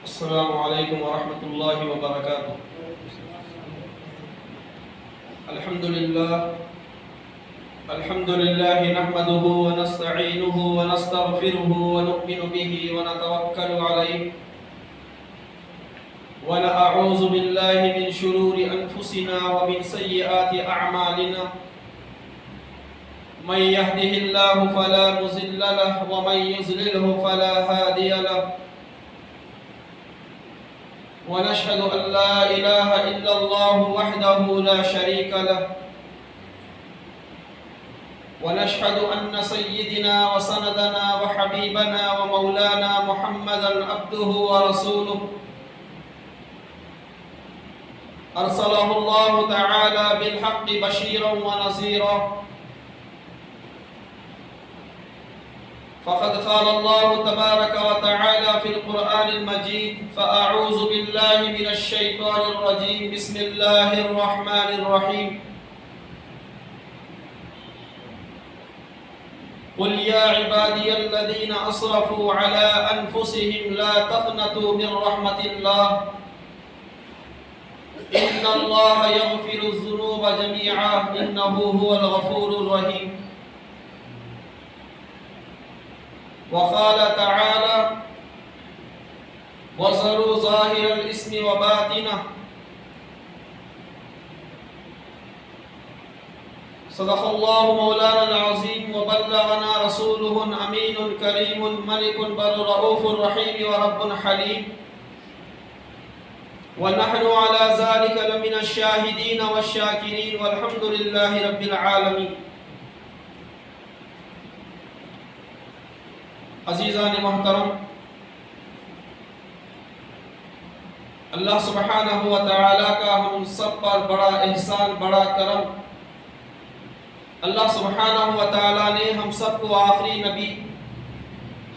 السلام علیکم ورحمۃ اللہ وبرکاتہ۔ الحمد للہ نحمده ونستعینه ونستغفره ونؤمن به ونتوکل علیہ ونعوذ باللہ من شرور انفسنا ومن سیئات اعمالنا، من يهده الله فلا مضل له ومن يضلل فلا هادي له، ونشهد أن لا إله إلا الله وحده لا شريك له، ونشهد أن سيدنا وسندنا وحبيبنا ومولانا محمدا عبده ورسوله، أرسله الله تعالى بالحق بشيرا ونذيرا، فقد قال الله تبارك وتعالى في القرآن المجيد: فأعوذ بالله من الشيطان الرجيم، بسم الله الرحمن الرحيم، قل يا عبادي الذين أسرفوا على أنفسهم لا تقنطوا من رحمة الله إن الله يغفر الذنوب جميعا إنه هو الغفور الرحيم، وقال تعالى: وذروا ظاهر الإثم وباطنه، صدق الله مولانا العظيم وبلغنا رسوله الأمين الكريم الملك بر رؤوف رحيم ورب حليم، ونحن على ذلك لمن الشاهدين والشاكرين والحمد لله رب العالمين۔ عزیزان محترم، اللہ سبحانہ و تعالیٰ کا ہم سب پر بڑا احسان، بڑا کرم۔ اللہ سبحانہ و تعالیٰ نے ہم سب کو آخری نبی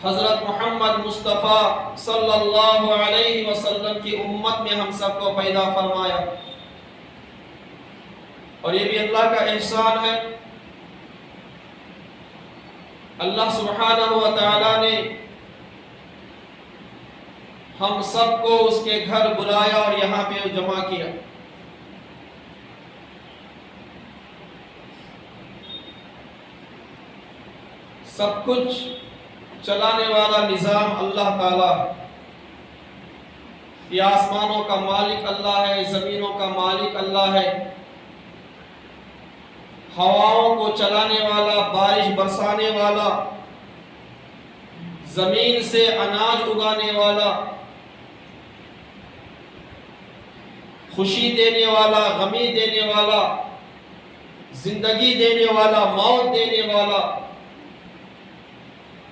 حضرت محمد مصطفیٰ صلی اللہ علیہ وسلم کی امت میں ہم سب کو پیدا فرمایا، اور یہ بھی اللہ کا احسان ہے۔ اللہ سبحانہ و تعالیٰ نے ہم سب کو اس کے گھر بلایا اور یہاں پہ جمع کیا۔ سب کچھ چلانے والا نظام اللہ تعالیٰ، یہ آسمانوں کا مالک اللہ ہے، زمینوں کا مالک اللہ ہے، ہواؤں کو چلانے والا، بارش برسانے والا، زمین سے اناج اگانے والا، خوشی دینے والا، غمی دینے والا، زندگی دینے والا، موت دینے والا،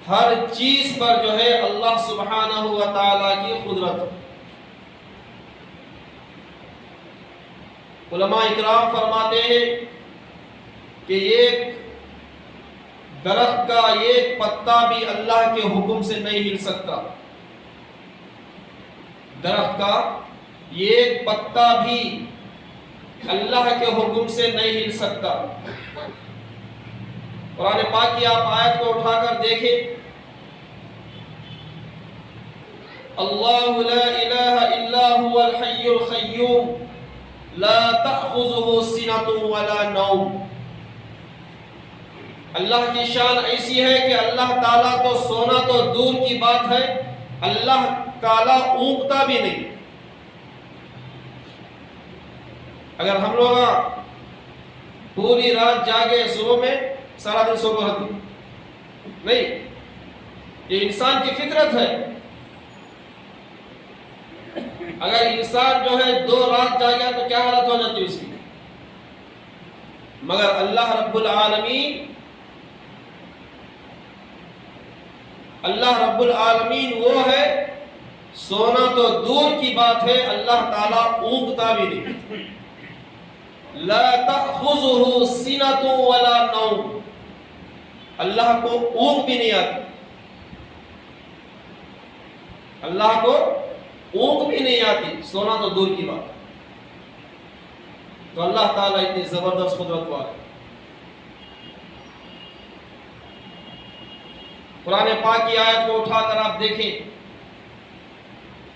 ہر چیز پر جو ہے اللہ سبحانہ و تعالیٰ کی قدرت۔ علماء اکرام فرماتے ہیں کہ ایک درخت کا ایک پتا بھی اللہ کے حکم سے نہیں ہل سکتا، درخت کا ایک پتا بھی اللہ کے حکم سے نہیں ہل سکتا۔ قرآن پاک کی آپ آیت کو اٹھا کر دیکھیں: اللہ لا الہ الا هو الحی القیوم لا تأخذه سنۃ ولا نوم۔ اللہ کی شان ایسی ہے کہ اللہ تعالیٰ تو سونا تو دور کی بات ہے، اللہ تعالیٰ اونگتا بھی نہیں۔ اگر ہم لوگ پوری رات جاگے، صبح میں سارا دن سو رہتے نہیں، یہ انسان کی فطرت ہے۔ اگر انسان جو ہے 2 رات جاگا تو کیا حالت ہو جاتی اس کی؟ مگر اللہ رب العالمین وہ ہے، سونا تو دور کی بات ہے، اللہ تعالیٰ اونگتا بھی نہیں۔ لا تأخذه سنۃ ولا نوم، اللہ کو اونگ بھی نہیں آتی، اللہ کو اونگ بھی نہیں آتی، سونا تو دور کی بات۔ تو اللہ تعالیٰ اتنی زبردست قدرت والا ہے۔ قرآن پاک کی آیت کو اٹھا کر آپ دیکھیں،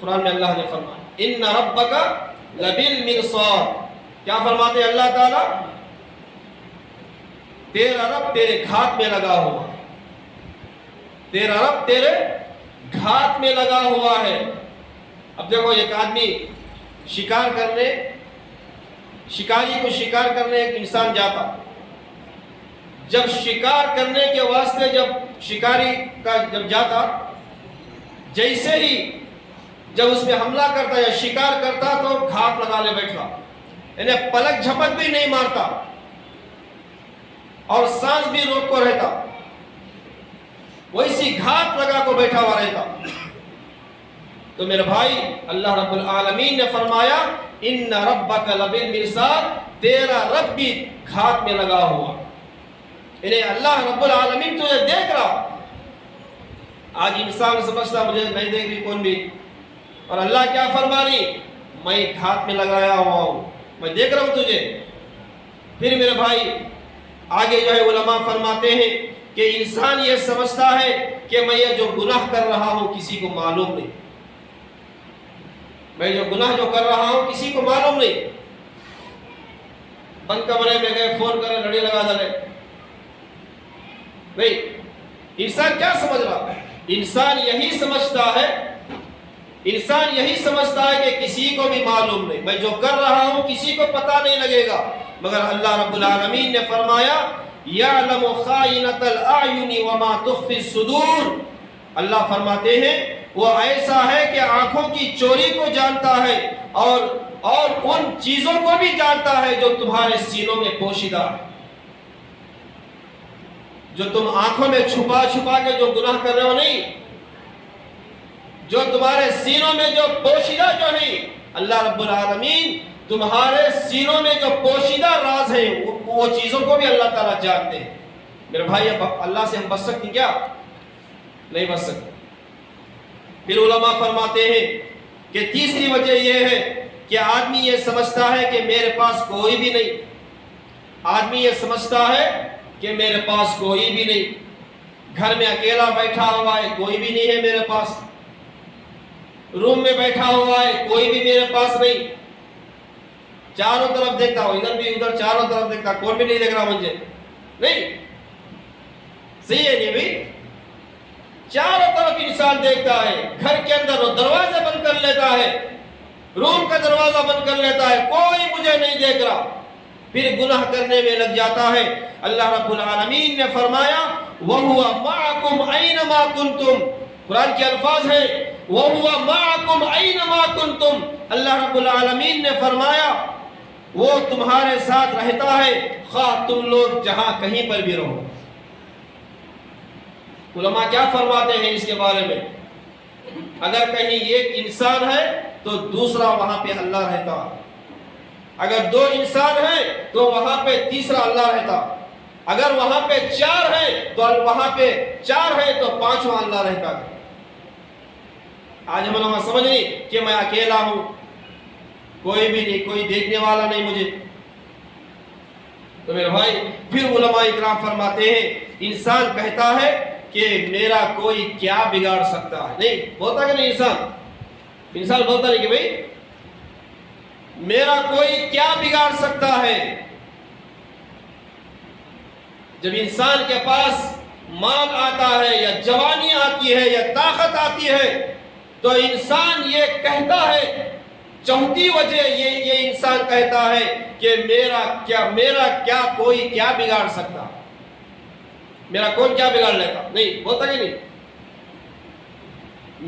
قرآن میں اللہ نے فرمایا ان ربک لبالمرصاد. کیا فرماتے ہیں اللہ تعالیٰ؟ تیرا رب تیرے گھات میں لگا ہوا ہے. تیرا رب تیرے گھات میں لگا ہوا ہے. اب دیکھو ایک آدمی شکار کرنے، شکاری کو شکار کرنے ایک انسان جاتا. جب شکار کرنے کے واسطے جب شکاری کا جب جاتا، جیسے ہی جب اس پہ حملہ کرتا یا شکار کرتا تو گھات لگا لے بیٹھتا، یعنی پلک جھپک بھی نہیں مارتا اور سانس بھی روک کو رہتا، ویسی گھات لگا کو بیٹھا ہوا رہتا. تو میرے بھائی اللہ رب العالمین نے فرمایا ان ربک لبالمرصاد، تیرا رب بھی گھات میں لگا ہوا. یعنی اللہ رب العالمین تجھے دیکھ رہا. آج انسان سمجھتا مجھے نہیں دیکھ رہی کون بھی، اور اللہ کیا فرما رہی؟ میں گھات میں لگایا ہوا ہوں، میں دیکھ رہا ہوں تجھے. پھر میرے بھائی آگے جو ہے علماء فرماتے ہیں کہ انسان یہ سمجھتا ہے کہ میں یہ جو گناہ کر رہا ہوں کسی کو معلوم نہیں، میں جو گناہ جو کر رہا ہوں کسی کو معلوم نہیں. بند کمرے میں گئے، فون کرے، لڑی لگا ڈالے. نہیں، انسان کیا سمجھ رہا ہے؟ انسان یہی سمجھتا ہے، انسان یہی سمجھتا ہے کہ کسی کو بھی معلوم نہیں، میں جو کر رہا ہوں کسی کو پتہ نہیں لگے گا. مگر اللہ رب العالمین نے فرمایا یعلم خائنۃ الاعین وما تخفی الصدور. اللہ فرماتے ہیں وہ ایسا ہے کہ آنکھوں کی چوری کو جانتا ہے اور ان چیزوں کو بھی جانتا ہے جو تمہارے سینوں میں پوشیدہ ہے. جو تم آنکھوں میں چھپا چھپا کے جو گناہ کر رہے ہو، نہیں، جو تمہارے سینوں میں جو پوشیدہ جو ہے، اللہ رب العالمین تمہارے سینوں میں جو پوشیدہ راز ہیں وہ چیزوں کو بھی اللہ تعالیٰ جانتے ہیں. میرے بھائی اب اللہ سے ہم بچ سکتے ہیں کیا؟ نہیں بچ سکتے. پھر علماء فرماتے ہیں کہ تیسری وجہ یہ ہے کہ آدمی یہ سمجھتا ہے کہ میرے پاس کوئی بھی نہیں. آدمی یہ سمجھتا ہے کہ میرے پاس کوئی بھی نہیں، گھر میں اکیلا بیٹھا ہوا ہے، کوئی بھی نہیں ہے میرے پاس، روم میں بیٹھا ہوا ہے، کوئی بھی میرے پاس نہیں. چاروں طرف دیکھتا ہوں، ادھر بھی ادھر چاروں طرف دیکھتا، کون بھی نہیں دیکھ رہا مجھے. نہیں صحیح ہے نہیں بھائی؟ چاروں طرف انسان دیکھتا ہے، گھر کے اندر وہ دروازہ بند کر لیتا ہے، روم کا دروازہ بند کر لیتا ہے، کوئی مجھے نہیں دیکھ رہا. پھر گناہ کرنے میں لگ جاتا ہے. اللہ رب العالمین نے فرمایا وَهُوَ مَعَكُمْ أَيْنَمَا كُنْتُمْ. قرآن کے الفاظ ہے وَهُوَ مَعَكُمْ أَيْنَمَا كُنْتُمْ. اللہ رب العالمین نے فرمایا وہ تمہارے ساتھ رہتا ہے خواہ تم لوگ جہاں کہیں پر بھی رہو. علماء کیا فرماتے ہیں اس کے بارے میں؟ اگر کہیں ایک انسان ہے تو دوسرا وہاں پہ اللہ رہتا، اگر دو انسان ہیں تو وہاں پہ تیسرا اللہ رہتا، اگر وہاں پہ چار ہیں تو وہاں پہ چار ہیں تو پانچواں اللہ رہتا. آج ہم لوگ سمجھ نہیں کہ میں اکیلا ہوں، کوئی بھی نہیں، کوئی دیکھنے والا نہیں مجھے. تو میرے بھائی پھر علماء اکرام فرماتے ہیں انسان کہتا ہے کہ میرا کوئی کیا بگاڑ سکتا ہے. نہیں بولتا کہ نہیں انسان بولتا نہیں کہ بھئی میرا کوئی کیا بگاڑ سکتا ہے. جب انسان کے پاس مال آتا ہے یا جوانی آتی ہے یا طاقت آتی ہے تو انسان یہ کہتا ہے، چوتھی وجہ یہ انسان کہتا ہے کہ میرا کیا کوئی کیا بگاڑ سکتا، میرا کون کیا بگاڑ لیتا. نہیں بولتا کہ نہیں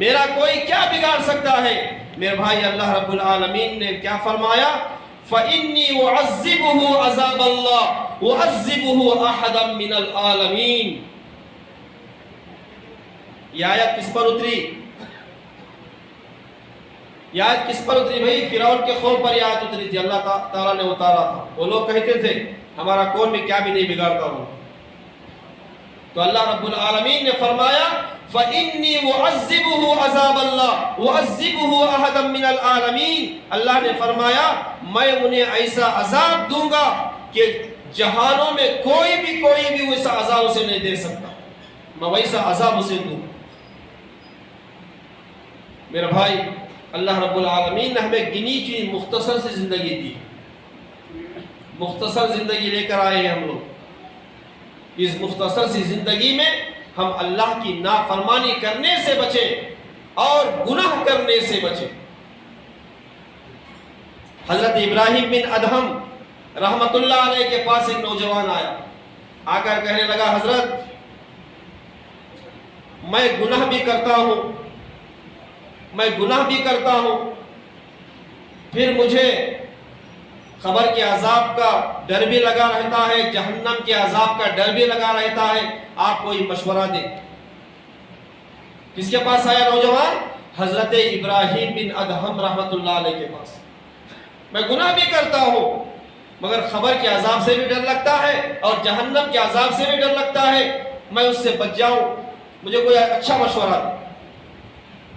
میرا کوئی کیا بگاڑ سکتا ہے. میرے بھائی اللہ رب العالمین نے کیا فرمایا فَإِنِّي أُعَذِّبُهُ عَذَابَ اللَّهِ وَأُعَذِّبُهُ أَحَدًا مِنَ الْعَالَمِينَ. یہ آیت کس پر اتری؟ یہ آیت کس پر اتری بھائی؟ فرعون کے قوم پر یہ آیت اتری تھی، اللہ تعالیٰ نے اتارا تھا. وہ لوگ کہتے تھے ہمارا کون بھی کیا بھی نہیں بگاڑتا ہوں. تو اللہ رب العالمین نے فرمایا فَإِنِّي أُعَذِّبُهُ عَذَابَ اللَّهِ وَأُعَذِّبُهُ أَحَدًا مِنَ الْعَالَمِينَ. اللہ نے فرمایا میں انہیں ایسا عذاب دوں گا کہ جہانوں میں کوئی بھی ویسا عذاب اسے نہیں دے سکتا، میں ویسا عذاب اسے دوں. میرے بھائی اللہ رب العالمین نے ہمیں گنی چنی مختصر سی زندگی دی، مختصر زندگی لے کر آئے ہیں ہم لوگ۔ اس مختصر سی زندگی میں ہم اللہ کی نافرمانی کرنے سے بچیں اور گناہ کرنے سے بچیں۔ حضرت ابراہیم بن ادہم رحمت اللہ علیہ کے پاس ایک نوجوان آیا، آ کر کہنے لگا حضرت میں گناہ بھی کرتا ہوں، میں گناہ بھی کرتا ہوں، پھر مجھے قبر کے عذاب کا ڈر بھی لگا رہتا ہے، جہنم کے عذاب کا ڈر بھی لگا رہتا ہے، آپ کوئی مشورہ دیں۔ کس کے پاس آیا نوجوان؟ حضرت ابراہیم بن ادہم رحمت اللہ علیہ کے پاس۔ میں گناہ بھی کرتا ہوں مگر قبر کے عذاب سے بھی ڈر لگتا ہے اور جہنم کے عذاب سے بھی ڈر لگتا ہے، میں اس سے بچ جاؤں، مجھے کوئی اچھا مشورہ دیں۔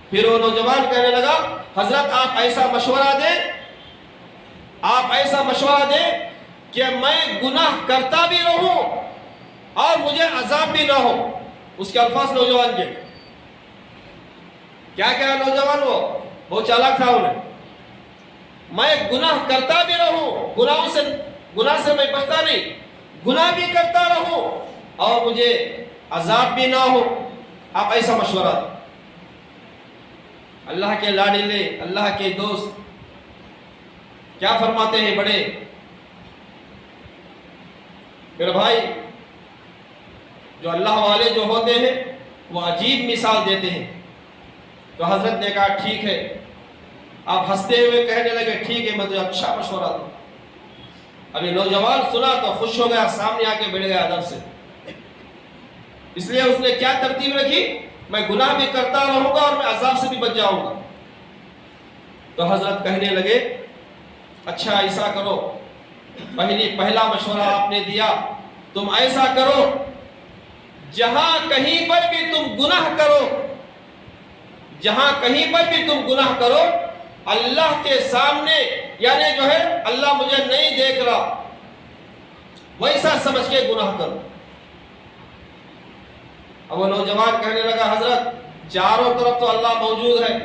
پھر وہ نوجوان کہنے لگا حضرت آپ ایسا مشورہ دیں، آپ ایسا مشورہ دیں کہ میں گناہ کرتا بھی رہوں اور مجھے عذاب بھی نہ ہو۔ اس کے الفاظ نوجوان کے کیا کہا نوجوان؟ وہ بہت چالاک تھا، انہیں میں گناہ کرتا بھی رہوں، گناہ سے میں بچتا نہیں، گناہ بھی کرتا رہوں اور مجھے عذاب بھی نہ ہو، آپ ایسا مشورہ دیں۔ اللہ کے لاڈلے، اللہ کے دوست کیا فرماتے ہیں بڑے میرے بھائی، جو اللہ والے جو ہوتے ہیں وہ عجیب مثال دیتے ہیں۔ تو حضرت نے کہا ٹھیک ہے، آپ ہنستے ہوئے کہنے لگے ٹھیک ہے میں تجھے اچھا مشورہ دوں۔ ابھی نوجوان سنا تو خوش ہو گیا، سامنے آ کے بیٹھ گیا ادب سے، اس لیے اس نے کیا ترتیب رکھی؟ میں گناہ بھی کرتا رہوں گا اور میں عذاب سے بھی بچ جاؤں گا۔ تو حضرت کہنے لگے اچھا ایسا کرو، پہلا مشورہ آپ نے دیا، تم ایسا کرو جہاں کہیں پر بھی تم گناہ کرو، جہاں کہیں پر بھی تم گناہ کرو اللہ کے سامنے، یعنی جو ہے اللہ مجھے نہیں دیکھ رہا ویسا سمجھ کے گناہ کرو۔ اب وہ نوجوان کہنے لگا حضرت چاروں طرف تو اللہ موجود ہے،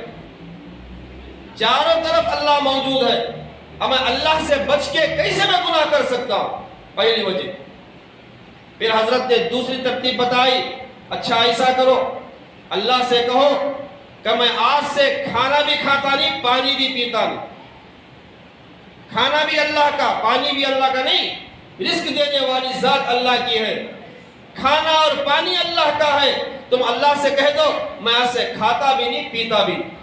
چاروں طرف اللہ موجود ہے، اب میں اللہ سے بچ کے کیسے میں گناہ کر سکتا ہوں؟ پہلی وجہ۔ پھر حضرت نے دوسری ترتیب بتائی، اچھا ایسا کرو اللہ سے کہو کہ میں آج سے کھانا بھی کھاتا نہیں، پانی بھی پیتا نہیں، کھانا بھی اللہ کا، پانی بھی اللہ کا نہیں، رزق دینے والی ذات اللہ کی ہے، کھانا اور پانی اللہ کا ہے، تم اللہ سے کہہ دو میں آج سے کھاتا بھی نہیں پیتا بھی نہیں۔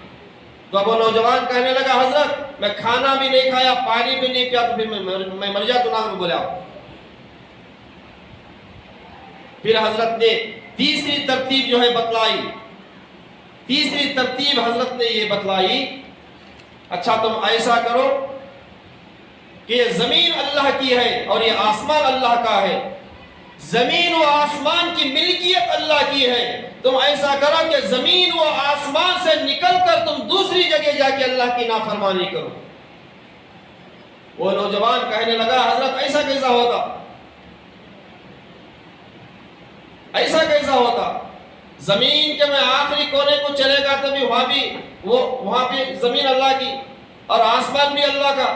تو اب وہ نوجوان کہنے لگا حضرت میں کھانا بھی نہیں کھایا، پانی بھی نہیں پیا، تو پھر میں مر جاتا نہ بولا۔ پھر حضرت نے تیسری ترتیب جو ہے بتلائی، تیسری ترتیب حضرت نے یہ بتلائی، اچھا تم ایسا کرو کہ یہ زمین اللہ کی ہے اور یہ آسمان اللہ کا ہے، زمین و آسمان کی ملکیت اللہ کی ہے، تم ایسا کرو کہ زمین و آسمان سے نکل کر تم دوسری جگہ جا کے اللہ کی نافرمانی کرو۔ وہ نوجوان کہنے لگا حضرت ایسا کیسا ہوتا، ایسا کیسا ہوتا؟ زمین کے میں آخری کونے کو چلے گا تو بھی وہاں بھی زمین اللہ کی اور آسمان بھی اللہ کا۔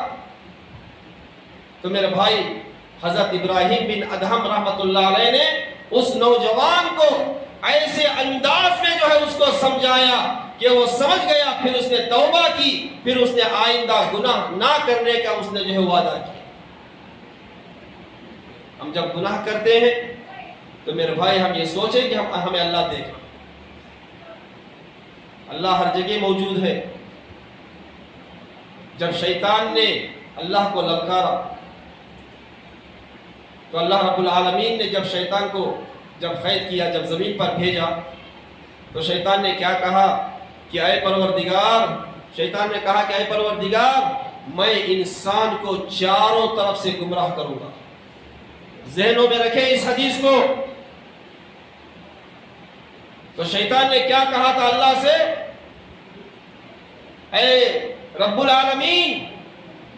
تو میرے بھائی حضرت ابراہیم بن ادہم رحمت اللہ علیہ نے اس نوجوان کو ایسے انداز میں جو ہے اس کو سمجھایا کہ وہ سمجھ گیا، پھر اس نے توبہ کی، پھر اس نے آئندہ گناہ نہ کرنے کا اس نے جو ہے وعدہ کیا۔ ہم جب گناہ کرتے ہیں تو میرے بھائی ہم یہ سوچیں کہ ہمیں اللہ دیکھ، اللہ ہر جگہ موجود ہے۔ جب شیطان نے اللہ کو للکارا تو اللہ رب العالمین نے جب شیطان کو قید کیا، جب زمین پر بھیجا تو شیطان نے کیا کہا کہ اے پروردگار، شیطان نے کہا کہ اے پروردگار میں انسان کو چاروں طرف سے گمراہ کروں گا۔ ذہنوں میں رکھیں اس حدیث کو۔ تو شیطان نے کیا کہا تھا اللہ سے؟ اے رب العالمین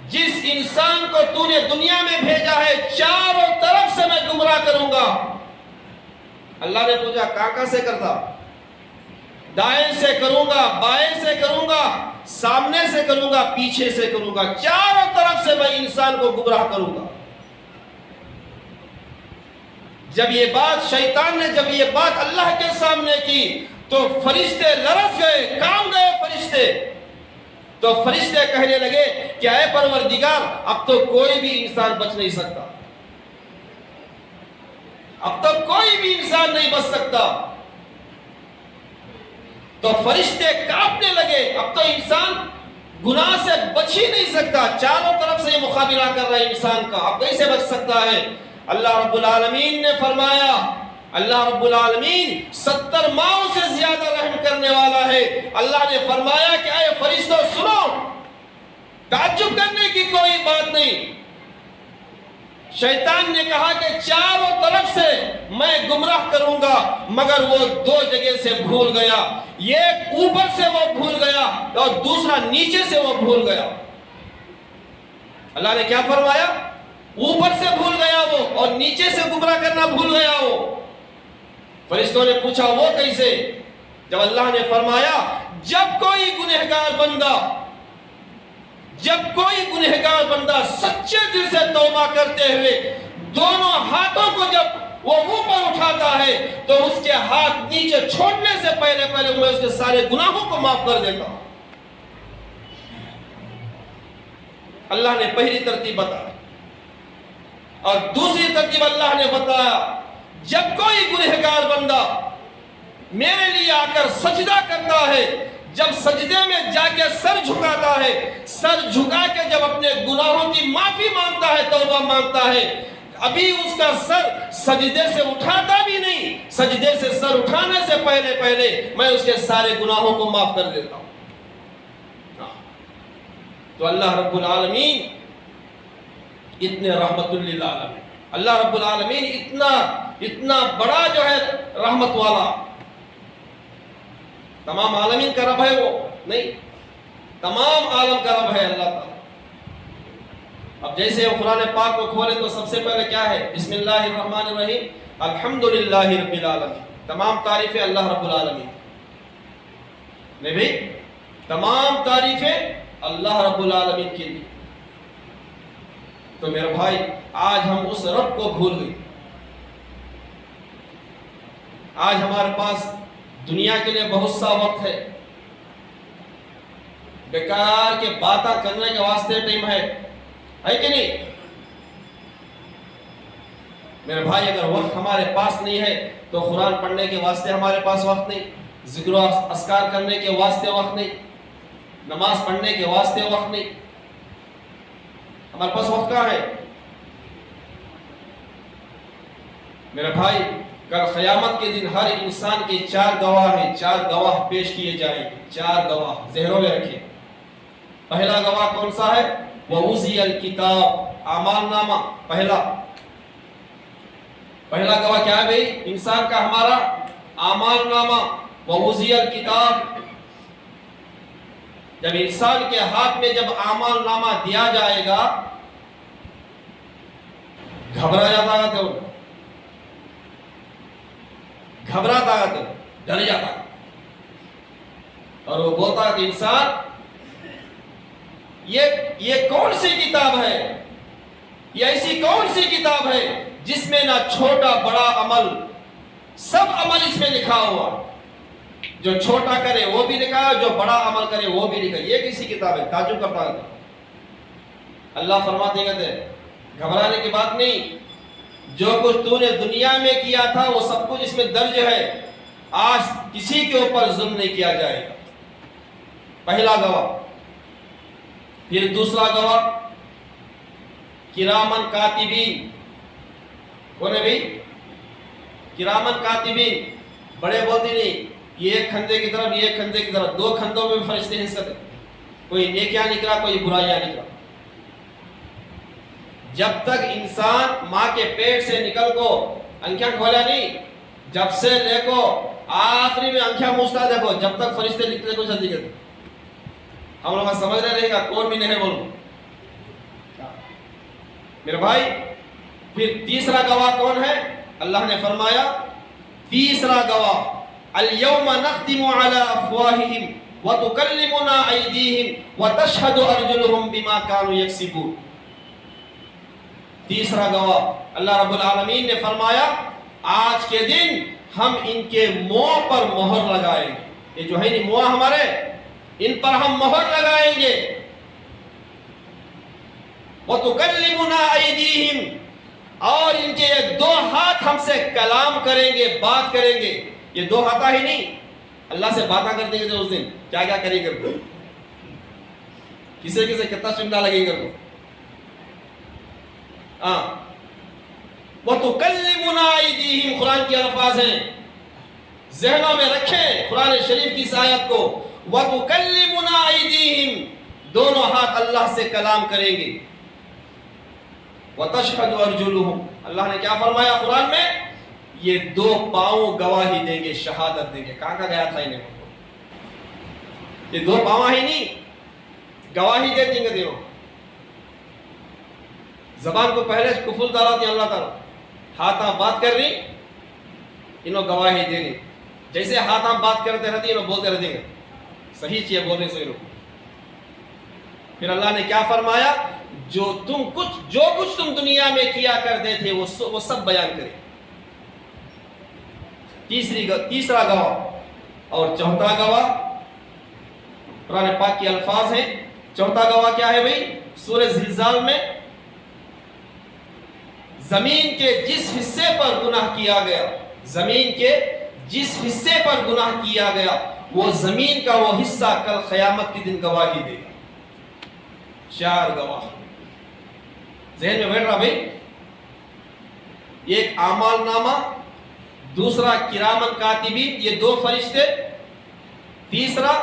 جس انسان کو تو نے دنیا میں بھیجا ہے چاروں طرف سے میں گمراہ کروں گا۔ اللہ نے پوچھا کہاں سے کرتا؟ دائیں سے کروں گا، بائیں سے کروں گا، سامنے سے کروں گا، پیچھے سے کروں گا، چاروں طرف سے میں انسان کو گمراہ کروں گا۔ جب یہ بات شیطان نے جب یہ بات اللہ کے سامنے کی تو فرشتے لرز گئے، کام گئے فرشتے۔ تو فرشتے کہنے لگے کہ اے پروردگار، اب تو کوئی بھی انسان بچ نہیں سکتا، اب تو کوئی بھی انسان نہیں بچ سکتا۔ تو فرشتے کانپنے لگے، اب تو انسان گناہ سے بچ ہی نہیں سکتا، چاروں طرف سے یہ مقابلہ کر رہا ہے انسان کا، اب کیسے بچ سکتا ہے؟ اللہ رب العالمین نے فرمایا، اللہ رب العالمین 70 ماؤں سے زیادہ رحم کرنے والا ہے۔ اللہ نے فرمایا کہ اے فرشتوں سنو، تعجب کرنے کی کوئی بات نہیں۔ شیطان نے کہا کہ چاروں طرف سے میں گمراہ کروں گا، مگر وہ 2 جگہ سے بھول گیا، ایک اوپر سے وہ بھول گیا اور دوسرا نیچے سے وہ بھول گیا۔ اللہ نے کیا فرمایا؟ اوپر سے بھول گیا وہ اور نیچے سے گمراہ کرنا بھول گیا وہ۔ فرشتوں نے پوچھا وہ کیسے؟ جب اللہ نے فرمایا جب کوئی گنہگار بندہ سچے دل سے توبہ کرتے ہوئے دونوں ہاتھوں کو جب وہ اوپر اٹھاتا ہے تو اس کے ہاتھ نیچے چھوڑنے سے پہلے میں اس کے سارے گناہوں کو معاف کر دیتا ہوں۔ اللہ نے پہلی ترتیب بتائی اور دوسری ترتیب اللہ نے بتایا، جب کوئی گنہگار بندہ میرے لیے آ کر سجدہ کرتا ہے، جب سجدے میں جا کے سر جھکاتا ہے، سر جھکا کے جب اپنے گناہوں کی معافی مانگتا ہے، توبہ مانگتا ہے، ابھی اس کا سر سجدے سے اٹھاتا بھی نہیں، سجدے سے سر اٹھانے سے پہلے میں اس کے سارے گناہوں کو معاف کر دیتا ہوں۔ تو اللہ رب العالمین اتنے رحمت للعالمین، اللہ رب العالمین اتنا بڑا جو ہے رحمت والا، تمام عالمین کا رب ہے وہ نہیں، تمام عالم کا رب ہے اللہ تعالیٰ۔ اب جیسے قرآن پاک کو کھولے تو سب سے پہلے کیا ہے؟ بسم اللہ الرحمن الرحیم، الحمدللہ رب العالمین، تمام تعریفیں اللہ رب العالمین نہیں بھئی، تمام تعریفیں اللہ رب العالمین کے لیے۔ تو میرے بھائی آج ہم اس رب کو بھول گئے، آج ہمارے پاس دنیا کے لیے بہت سا وقت ہے، بیکار کے باتیں کرنے کے واسطے ٹائم ہے کہ نہیں؟ میرے بھائی اگر وقت ہمارے پاس نہیں ہے تو قرآن پڑھنے کے واسطے ہمارے پاس وقت نہیں، ذکر و اذکار کرنے کے واسطے وقت نہیں، نماز پڑھنے کے واسطے وقت نہیں، ہمارے پاس وقت کہاں ہے؟ میرے بھائی کل قیامت کے دن ہر انسان کے 4 گواہ ہیں، 4 گواہ پیش کیے جائیں گے، 4 گواہ ذہنوں میں رکھیں۔ پہلا گواہ کون سا ہے؟ وَوُزِيَ الْكِتَابِ، اعمال نامہ پہلا گواہ کیا ہے بھئی؟ انسان کا ہمارا اعمال نامہ، وَوُزِيَ الْكِتَابِ۔ جب انسان کے ہاتھ میں جب اعمال نامہ دیا جائے گا گھبرا جاتا ہے، گھبراتا ہے، ڈر جاتا ہے، اور وہ بولتا ہے کہ انسان یہ کون سی کتاب ہے، یہ ایسی کون سی کتاب ہے جس میں نہ چھوٹا بڑا عمل، سب عمل اس میں لکھا ہوا، جو چھوٹا کرے وہ بھی لکھا ہے، جو بڑا عمل کرے وہ بھی لکھا ہے، یہ کسی کتاب ہے؟ تعجب کرتا ہے۔ اللہ فرماتے ہیں گھبرانے کی بات نہیں، جو کچھ تو نے دنیا میں کیا تھا وہ سب کچھ اس میں درج ہے، آج کسی کے اوپر ظلم نہیں کیا جائے گا۔ پہلا گواہ۔ پھر دوسرا گواہ کرامن کاتبین، کون ہے بھئی؟ کرامن کاتبین، بڑے بولتے نہیں، یہ ایک کھندے کی طرف، یہ ایک کھندے کی طرف، 2 کھندوں میں فرشتے ہیں، کوئی نیکیاں نکلا، کوئی برائیاں نکلا۔ جب تک انسان ماں کے پیٹ سے نکل کو انکھیاں کھولا نہیں، جب سے لے کو آخری میں انکھیاں موچتا دیکھو، جب تک فرشتے نکلے کو جلدی کرتے، ہم لوگ سمجھ رہے گا کون بھی نہیں بولوں میرے بھائی۔ پھر تیسرا گواہ کون ہے؟ اللہ نے فرمایا تیسرا گواہ، اليوم نختم على افواہہم وَتُكَلِّمُنَا أَيْدِيهِمْ وَتَشْهَدُ أَرْجُلُهُمْ بِمَا كَانُوا يَكْسِبُونَ۔ تیسرا گواہ اللہ رب العالمین نے فرمایا آج کے دن ہم ان کے منہ پر مہر لگائیں گے، یہ جو ہے نہیں منہ ہمارے، ان پر ہم مہر لگائیں گے۔ وَتُكَلِّمُنَا أَيْدِيهِمْ، اور ان کے دو ہاتھ ہم سے کلام کریں گے، بات کریں گے۔ یہ دو ہاتھ ہی نہیں، اللہ سے باتاں کرتے ہیں اس دن کیا کیا کریں گے، کسے کسے کتنا چنڈا لگے گا۔ وَتُكَلِّمُنَا أَيْدِيهِمْ قرآن کے الفاظ ہیں، ذہنوں میں رکھیں قرآن شریف کی اس آیت کو۔ وَتُكَلِّمُنَا أَيْدِيهِمْ، دونوں ہاتھ اللہ سے کلام کریں گے۔ وَتَشْهَدُ أَرْجُلُهُمْ، اللہ نے کیا فرمایا قرآن میں؟ یہ دو پاؤں گواہی دیں گے، شہادت دیں گے۔ کہاں کا گیا تھا انہیں؟ یہ دو پاؤں ہی نہیں، گواہی دے دیں گے دونوں۔ زبان کو پہلے کفل ڈالا دیا اللہ تعالیٰ، ہاتھ بات کر رہی، انہوں گواہی دے رہی، جیسے ہاتھ بات کرتے رہتی انہوں بولتے رہتے ہیں صحیح چیز بولنے سے انہوں۔ پھر اللہ نے کیا فرمایا؟ جو کچھ تم دنیا میں کیا کرتے تھے وہ سب بیان کرے۔ تیسرا گواہ اور چوتھا گواہ قرآن پاک کے الفاظ ہیں۔ چوتھا گواہ کیا ہے بھائی؟ سورہ زلزال میں زمین کے جس حصے پر گناہ کیا گیا، زمین کے جس حصے پر گناہ کیا گیا وہ زمین کا وہ حصہ کل قیامت کے دن گواہی دے گا۔ 4 گواہ ذہن میں بیٹھ رہا بھائی؟ ایک اعمال نامہ، دوسرا کرامن کاتبین، یہ 2 فرشتے، تیسرا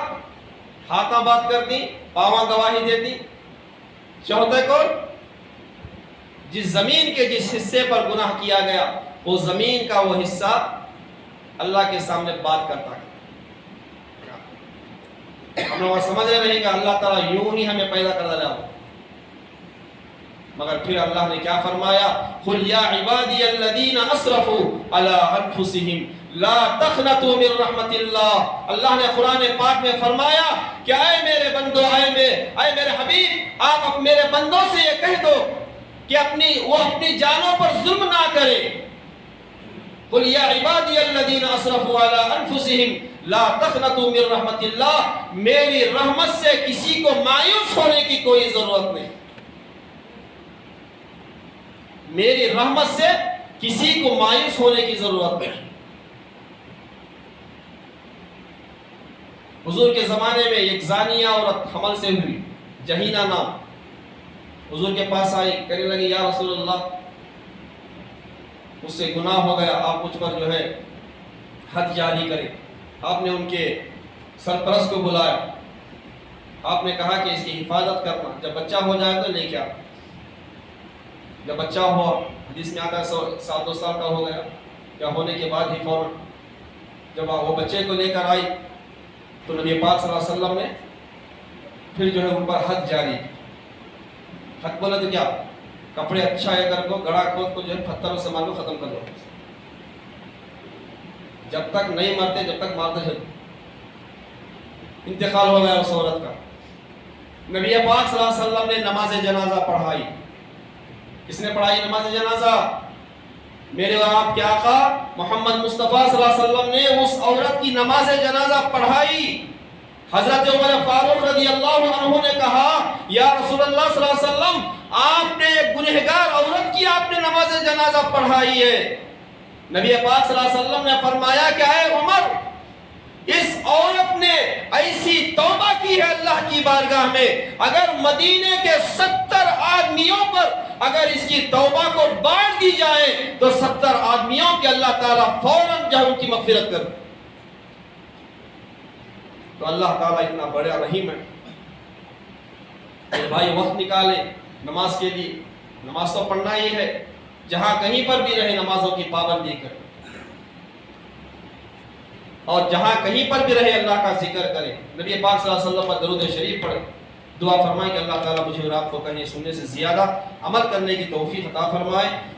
ہاتھاں بات کرتی، پاواں گواہی دیتی، چوتھے کو جس زمین کے جس حصے پر گناہ کیا گیا وہ زمین کا وہ حصہ اللہ کے سامنے بات کرتا ہے۔ ہم لوگ سمجھ رہے ہیں کہ اللہ تعالیٰ یوں ہی ہمیں پیدا کر ڈالا، مگر پھر اللہ نے کیا فرمایا؟ قُلْ يَا عِبَادِيَ الَّذِينَ أَسْرَفُوا عَلَىٰ أَنفُسِهِمْ لَا تَقْنَطُوا مِن رَحْمَةِ اللَّهِ۔ اللہ نے قرآن پاک میں فرمایا کہ اے میرے بندو، اے میرے حبیب، آپ میرے بندوں سے یہ کہہ دو کہ وہ اپنی جانوں پر ظلم نہ کرے۔ قُلْ يَا عِبَادِيَ الَّذِينَ أَسْرَفُوا عَلَىٰ أَنفُسِهِمْ لَا تَقْنَطُوا مِن رَحْمَةِ اللَّهِ، میری رحمت سے کسی کو مایوس ہونے کی کوئی ضرورت نہیں، میری رحمت سے کسی کو مایوس ہونے کی ضرورت نہیں۔ حضور کے زمانے میں ایک زانیہ عورت حمل سے ہوئی، جہینہ نام، حضور کے پاس آئی، کہنے لگی یا رسول اللہ مجھ سے گناہ ہو گیا، آپ مجھ پر جو ہے حد جاری کریں۔ آپ نے ان کے سرپرست کو بلایا، آپ نے کہا کہ اس کی حفاظت کرنا، جب بچہ ہو جائے تو لے کے آ۔ جب بچہ ہوا، حدیث میں آتا ہے 7 سال کا ہو گیا، یا ہونے کے بعد ہی فوراً جب وہ بچے کو لے کر آئی تو نبی پاک صلی اللہ علیہ وسلم نے پھر جو ہے ان پر حد جاری کی۔ حد بولے تو کیا؟ کپڑے اچھا ہے کر کو گڑا کھود کو جو ہے پتھروں سے مار کو ختم کر دو، جب تک نہیں مرتے جب تک مارتے چلو۔ انتقال ہو گیا اس عورت کا۔ نبی پاک صلی اللہ علیہ وسلم نے نماز جنازہ پڑھائی۔ کس نے پڑھائی نماز جنازہ؟ میرے اور آپ کے آقا محمد مصطفیٰ صلی اللہ علیہ وسلم نے اس عورت کی نماز جنازہ پڑھائی۔ حضرت عمر فاروق رضی اللہ عنہ نے کہا یا رسول اللہ صلی اللہ علیہ وسلم، آپ نے ایک گنہگار عورت کی آپ نے نماز جنازہ پڑھائی ہے۔ نبی پاک صلی اللہ علیہ وسلم نے فرمایا کہ اے عمر، اس عورت نے ایسی توبہ کی ہے اللہ کی بارگاہ میں، اگر مدینے کے 70 آدمیوں پر اگر اس کی توبہ کو بانٹ دی جائے تو 70 آدمیوں کے اللہ تعالیٰ فوراً جو ان کی مغفرت کر۔ تو اللہ تعالیٰ اتنا بڑا رحیم ہے۔ بھائی وقت نکالیں نماز کے لیے، نماز تو پڑھنا ہی ہے، جہاں کہیں پر بھی رہے نمازوں کی پابندی کریں، اور جہاں کہیں پر بھی رہے اللہ کا ذکر کریں، نبی پاک صلی اللہ علیہ وسلم پر درود شریف پڑھیں، دعا فرمائیں کہ اللہ تعالیٰ مجھے اور آپ کو کہنے سننے سے زیادہ عمل کرنے کی توفیق عطا فرمائے۔